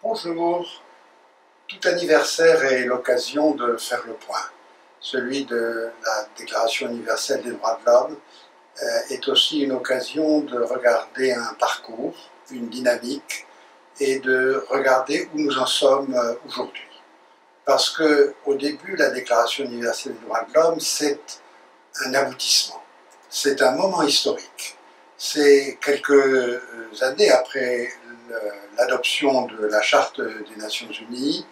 Bonjour. Tout anniversaire est l'occasion de faire le point. Celui de la Déclaration universelle des droits de l'homme est aussi une occasion de regarder un parcours, une dynamique, et de regarder où nous en sommes aujourd'hui. Parce qu'au début, la Déclaration universelle des droits de l'homme, c'est un aboutissement. C'est un moment historique. C'est quelques années après l'adoption de la Charte des Nations Unies,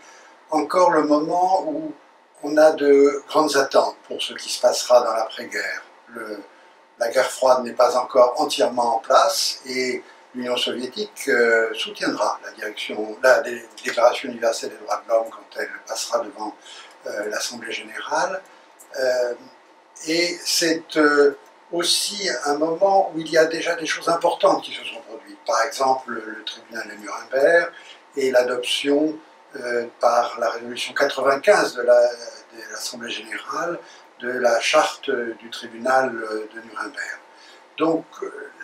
encore le moment où on a de grandes attentes pour ce qui se passera dans l'après-guerre. La guerre froide n'est pas encore entièrement en place et l'Union soviétique soutiendra la Déclaration universelle des droits de l'homme quand elle passera devant l'Assemblée générale. Et c'est aussi un moment où il y a déjà des choses importantes qui se sont produites. Par exemple, le tribunal de Nuremberg et l'adoption par la résolution 95 de l'Assemblée générale de la charte du tribunal de Nuremberg. Donc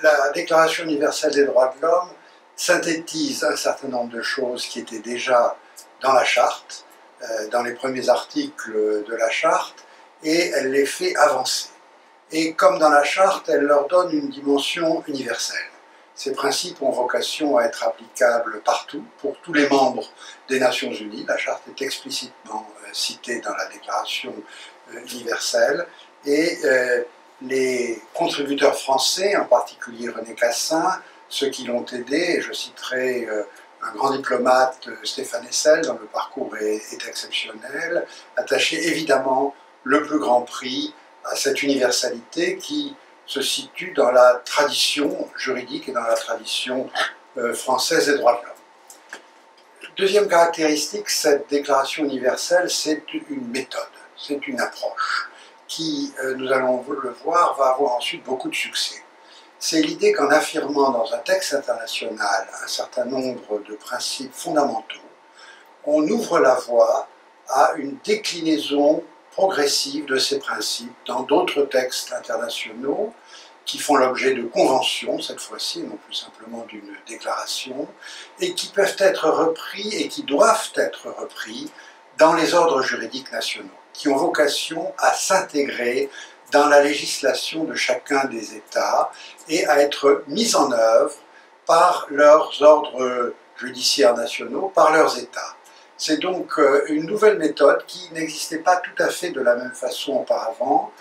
la Déclaration universelle des droits de l'homme synthétise un certain nombre de choses qui étaient déjà dans la charte, dans les premiers articles de la charte, et elle les fait avancer. Et comme dans la charte, elle leur donne une dimension universelle. Ces principes ont vocation à être applicables partout, pour tous les membres des Nations Unies. La charte est explicitement citée dans la Déclaration universelle. Et les contributeurs français, en particulier René Cassin, ceux qui l'ont aidé, et je citerai un grand diplomate, Stéphane Hessel, dont le parcours est exceptionnel, attaché évidemment le plus grand prix à cette universalité qui se situe dans la tradition juridique et dans la tradition française des droits de l'homme. Deuxième caractéristique, cette déclaration universelle, c'est une méthode, c'est une approche qui, nous allons le voir, va avoir ensuite beaucoup de succès. C'est l'idée qu'en affirmant dans un texte international un certain nombre de principes fondamentaux, on ouvre la voie à une déclinaison progressive de ces principes dans d'autres textes internationaux qui font l'objet de conventions, cette fois-ci, non plus simplement d'une déclaration, et qui peuvent être repris et qui doivent être repris dans les ordres juridiques nationaux, qui ont vocation à s'intégrer dans la législation de chacun des États et à être mis en œuvre par leurs ordres judiciaires nationaux, par leurs États. C'est donc une nouvelle méthode qui n'existait pas tout à fait de la même façon auparavant,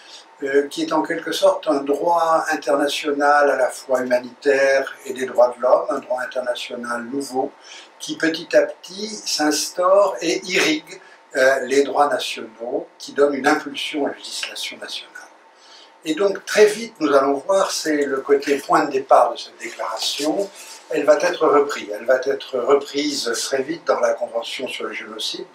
qui est en quelque sorte un droit international à la fois humanitaire et des droits de l'homme, un droit international nouveau, qui petit à petit s'instaure et irrigue les droits nationaux, qui donne une impulsion à la législation nationale. Et donc très vite, nous allons voir, c'est le côté point de départ de cette déclaration, elle va être reprise. Elle va être reprise très vite dans la Convention sur le génocide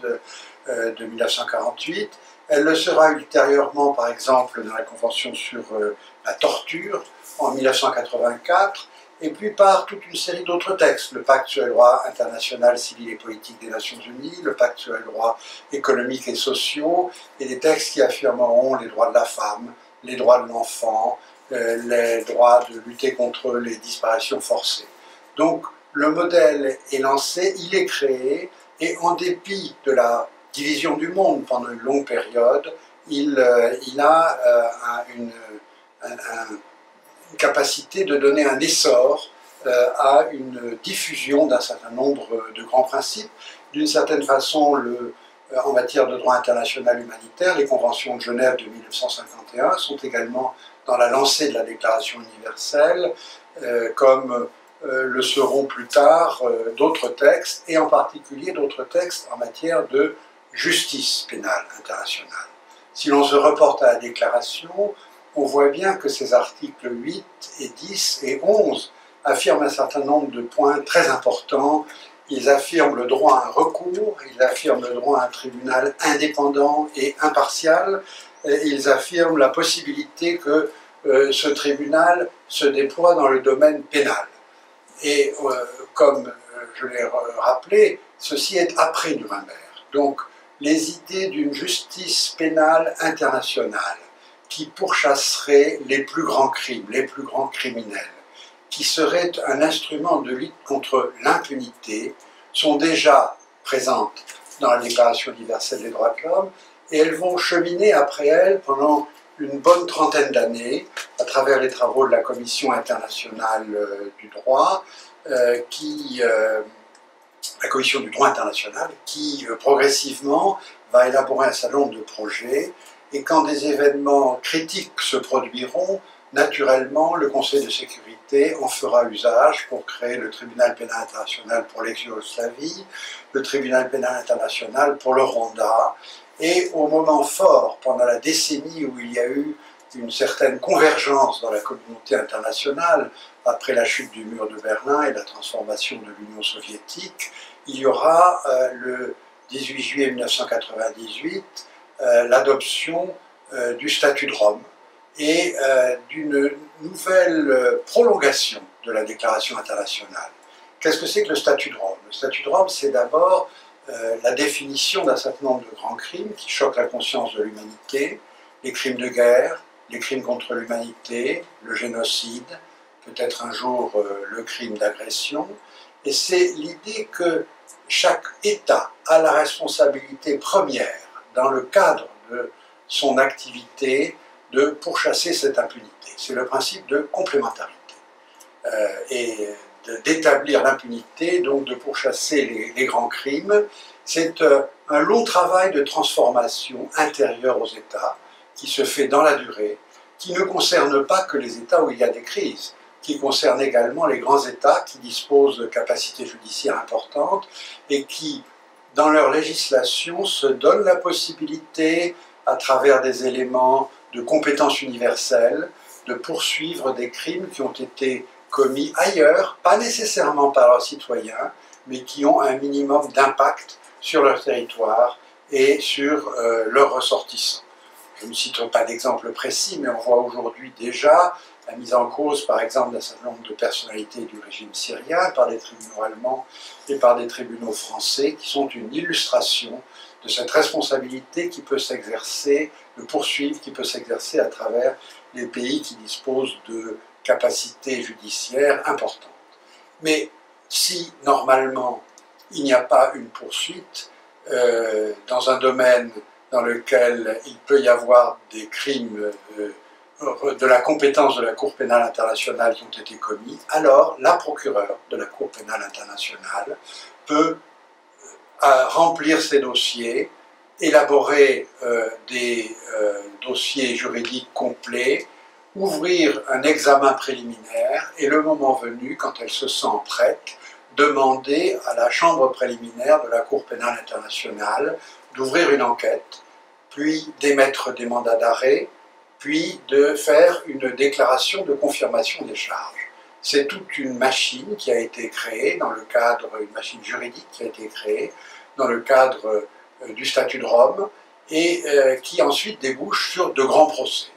de 1948. Elle le sera ultérieurement, par exemple, dans la Convention sur la torture en 1984, et puis par toute une série d'autres textes. Le Pacte sur les droits international, civil et politique des Nations Unies, le Pacte sur les droits économiques et sociaux, et des textes qui affirmeront les droits de la femme, les droits de l'enfant, les droits de lutter contre les disparitions forcées. Donc le modèle est lancé, il est créé, et en dépit de la division du monde pendant une longue période, il a une capacité de donner un essor à une diffusion d'un certain nombre de grands principes. D'une certaine façon, en matière de droit international humanitaire, les conventions de Genève de 1951 sont également dans la lancée de la Déclaration universelle, comme le seront plus tard d'autres textes, et en particulier d'autres textes en matière de justice pénale internationale. Si l'on se reporte à la déclaration, on voit bien que ces articles 8 et 10 et 11 affirment un certain nombre de points très importants. Ils affirment le droit à un recours, ils affirment le droit à un tribunal indépendant et impartial, et ils affirment la possibilité que ce tribunal se déploie dans le domaine pénal. Et comme je l'ai rappelé, ceci est après Nuremberg. Donc les idées d'une justice pénale internationale qui pourchasserait les plus grands crimes, les plus grands criminels, qui serait un instrument de lutte contre l'impunité, sont déjà présentes dans la Déclaration universelle des droits de l'homme, et elles vont cheminer après elle pendant une bonne trentaine d'années, à travers les travaux de la Commission internationale du droit, la Commission du droit international, qui progressivement va élaborer un certain nombre de projets, et quand des événements critiques se produiront, naturellement, le Conseil de sécurité en fera usage pour créer le tribunal pénal international pour l'ex-Yougoslavie, le tribunal pénal international pour le Rwanda, et au moment fort, pendant la décennie où il y a eu une certaine convergence dans la communauté internationale, après la chute du mur de Berlin et la transformation de l'Union soviétique, il y aura le 18 juillet 1998 l'adoption du statut de Rome et d'une nouvelle prolongation de la déclaration internationale. Qu'est-ce que c'est que le statut de Rome? Le statut de Rome, c'est d'abord la définition d'un certain nombre de grands crimes qui choquent la conscience de l'humanité, les crimes de guerre, les crimes contre l'humanité, le génocide, peut-être un jour le crime d'agression, et c'est l'idée que chaque État a la responsabilité première, dans le cadre de son activité, de pourchasser cette impunité. C'est le principe de complémentarité. Et d'établir l'impunité, donc de pourchasser les grands crimes, c'est un long travail de transformation intérieure aux États, qui se fait dans la durée, qui ne concerne pas que les États où il y a des crises, qui concerne également les grands États qui disposent de capacités judiciaires importantes et qui, dans leur législation, se donnent la possibilité, à travers des éléments de compétences universelles, de poursuivre des crimes qui ont été commis ailleurs, pas nécessairement par leurs citoyens, mais qui ont un minimum d'impact sur leur territoire et sur leurs ressortissants. Je ne citerai pas d'exemple précis, mais on voit aujourd'hui déjà la mise en cause, par exemple, d'un certain nombre de personnalités du régime syrien par des tribunaux allemands et par des tribunaux français, qui sont une illustration de cette responsabilité qui peut s'exercer, de poursuivre, qui peut s'exercer à travers les pays qui disposent de capacités judiciaires importantes. Mais si, normalement, il n'y a pas une poursuite dans un domaine dans lequel il peut y avoir des crimes de la compétence de la Cour pénale internationale qui ont été commis, alors la procureure de la Cour pénale internationale peut remplir ces dossiers, élaborer des dossiers juridiques complets, ouvrir un examen préliminaire et le moment venu, quand elle se sent prête, demander à la chambre préliminaire de la Cour pénale internationale d'ouvrir une enquête, puis d'émettre des mandats d'arrêt, puis de faire une déclaration de confirmation des charges. C'est toute une machine qui a été créée dans le cadre, une machine juridique qui a été créée dans le cadre du statut de Rome et qui ensuite débouche sur de grands procès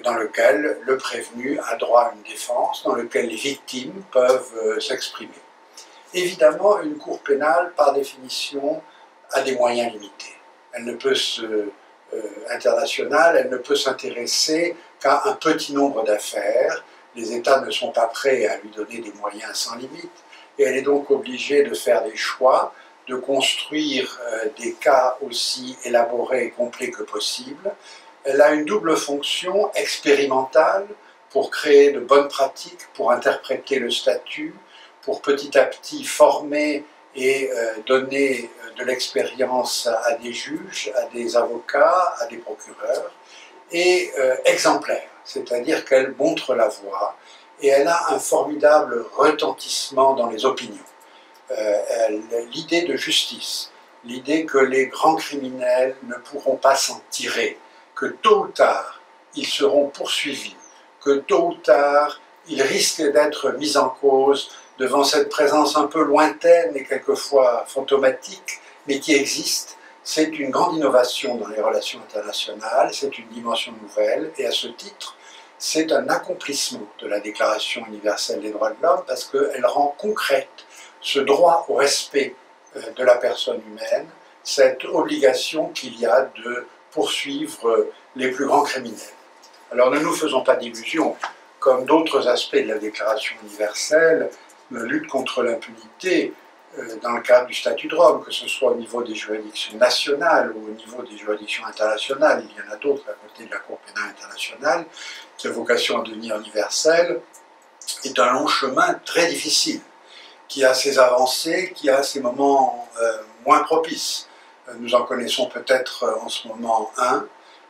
dans lequel le prévenu a droit à une défense, dans lequel les victimes peuvent s'exprimer. Évidemment, une cour pénale, par définition, a des moyens limités. Elle ne peut internationale, elle ne peut s'intéresser qu'à un petit nombre d'affaires. Les États ne sont pas prêts à lui donner des moyens sans limite, et elle est donc obligée de faire des choix, de construire des cas aussi élaborés et complets que possible. Elle a une double fonction expérimentale pour créer de bonnes pratiques, pour interpréter le statut, pour petit à petit former et donner de l'expérience à des juges, à des avocats, à des procureurs, et exemplaire, c'est-à-dire qu'elle montre la voie et elle a un formidable retentissement dans les opinions. L'idée de justice, l'idée que les grands criminels ne pourront pas s'en tirer, que tôt ou tard ils seront poursuivis, que tôt ou tard ils risquent d'être mis en cause devant cette présence un peu lointaine et quelquefois fantomatique, mais qui existe, c'est une grande innovation dans les relations internationales, c'est une dimension nouvelle, et à ce titre, c'est un accomplissement de la Déclaration universelle des droits de l'homme, parce qu'elle rend concrète ce droit au respect de la personne humaine, cette obligation qu'il y a de poursuivre les plus grands criminels. Alors ne nous faisons pas d'illusions, comme d'autres aspects de la Déclaration universelle, la lutte contre l'impunité dans le cadre du statut de Rome, que ce soit au niveau des juridictions nationales ou au niveau des juridictions internationales. Il y en a d'autres à côté de la Cour pénale internationale, qui a vocation à devenir universelle, est un long chemin très difficile, qui a ses avancées, qui a ses moments moins propices. Nous en connaissons peut-être en ce moment un,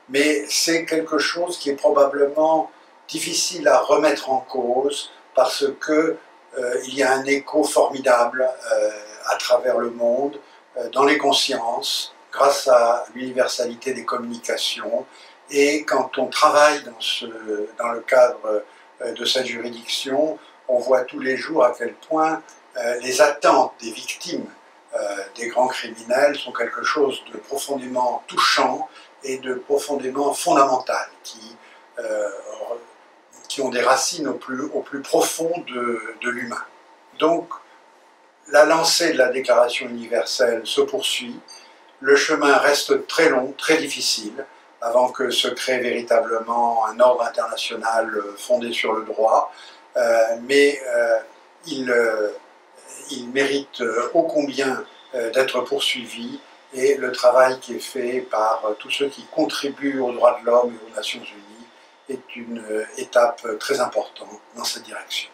mais c'est quelque chose qui est probablement difficile à remettre en cause parce que il y a un écho formidable à travers le monde, dans les consciences, grâce à l'universalité des communications. Et quand on travaille dans le cadre de cette juridiction, on voit tous les jours à quel point les attentes des victimes des grands criminels sont quelque chose de profondément touchant et de profondément fondamental, qui ont des racines au plus profond de l'humain. Donc, la lancée de la Déclaration universelle se poursuit, le chemin reste très long, très difficile, avant que se crée véritablement un ordre international fondé sur le droit, mais il mérite ô combien d'être poursuivi, et le travail qui est fait par tous ceux qui contribuent aux droits de l'homme et aux Nations Unies est une étape très importante dans cette direction.